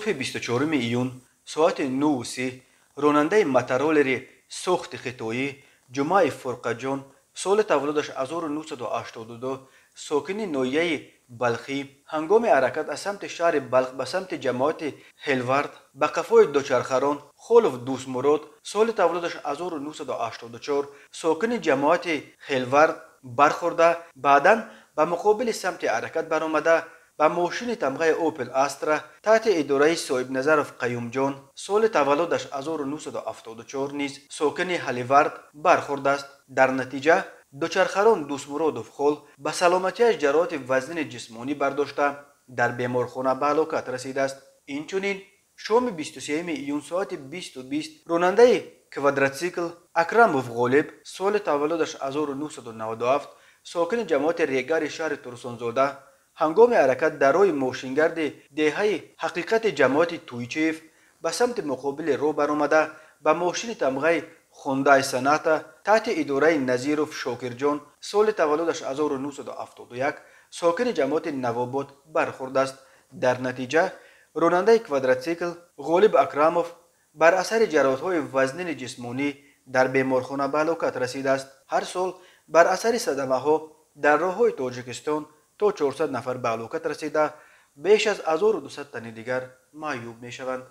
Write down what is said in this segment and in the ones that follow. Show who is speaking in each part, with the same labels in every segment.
Speaker 1: صبح 24 ایون ساعت 9:30 راننده مترولر سوخت خطایی جمعه فرقجان سال تولدش 1982 ساکن نویه بلخی هنگام حرکت از سمت شهر بلخ به سمت جماعت هلورد به قفای دوچرخران خلف دوست مراد سال تولدش 1984 ساکن جماعت هلورد برخورده بعدا به مقابل سمت حرکت برآمده با ماشین تمغه اوپل استرا تحت اداره صاحب نظرف قیوم جان سال تولدش 1974 نیز ساکن هلیورد برخورده است. در نتیجه دوچرخران دوست مرادوف خل به سلامتیش جراحت وزن جسمانی برداشته در بیمارخانه به هلاکت رسیده است. اینچنین شام 23 ایون ساعت 20:20 راننده کوادراتسیکل اکرموف غالب سال تولدش 1997 ساکن جماعت ریگر شهر ترسانزاده هنگام حرکت در راه ماشینگرد دهه حقیقت جماعت تویچیف به سمت مقابل رو برآمده به ماشین تمغه خوندای سناتا تحت اداره نظیروف شاکرجان سال تولدش 1971 ساکن جماعت نواباد برخورده است. در نتیجه راننده کوادراتسیکل غالب اکراموف بر اثر جراحت‌های وزنین جسمانی در بیمارخانه به هلاکت رسیده است. هر سال بر اثر صدمه‌ها در راه‌های تاجیکستان تا 400 نفر به هلاکت رسیده بیش از 1200 تن دیگر معیوب می شوند.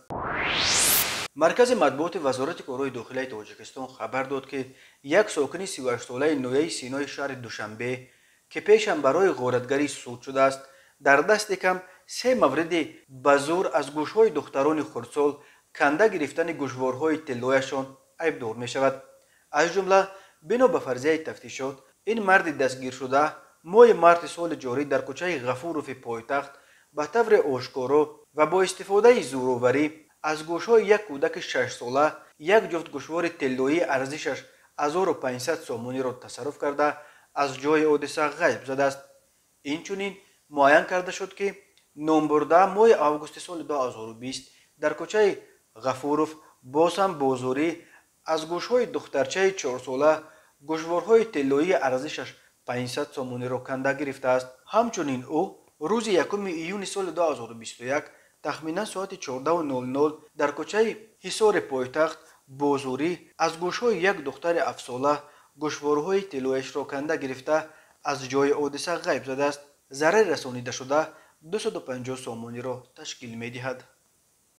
Speaker 1: مرکز مطبوعات وزارت کارهای داخلی تاجیکستان خبر داد که یک ساکن 38 ساله نویه سینای شهر دوشنبه که پیشم برای غارتگری صود شده است در دست کم 3 مورد به زور از گوشهای دختران خردسال کنده گرفتن گوشوارهای طلایشان عیبدار می شود. از جمله بنا به فرضیه تفتیشات این مرد دستگیر شده ماه مارس سال جاری در کوچه غفوروف پایتخت به طور آشکارا و با استفاده زوراوری از گوشهای یک کودک 6 ساله یک جفت گوشوار طلایی ارزشش 1500 سومانی را تصرف کرده از جای حادثه غیب زده است. اینچنین معین کرده شد که نامبرده ماه آگوست سال 2020 در کوچه غفوروف باز هم بازاری از گوشهای دخترچه 4 ساله گوشوارهای طلایی ارزشش 500 سومانی را کنده گرفته است. همچنین او روز 1 ایون سال 2021 تخمینا ساعت 14:00 در کوچه حصار پایتخت بازوری از گوشهای یک دختر 7 ساله گوشوارهای طلایش را کنده گرفته از جای حادثه غیب زده است. ضرر رسانیده شده 250 سومانی را تشکیل می دهد.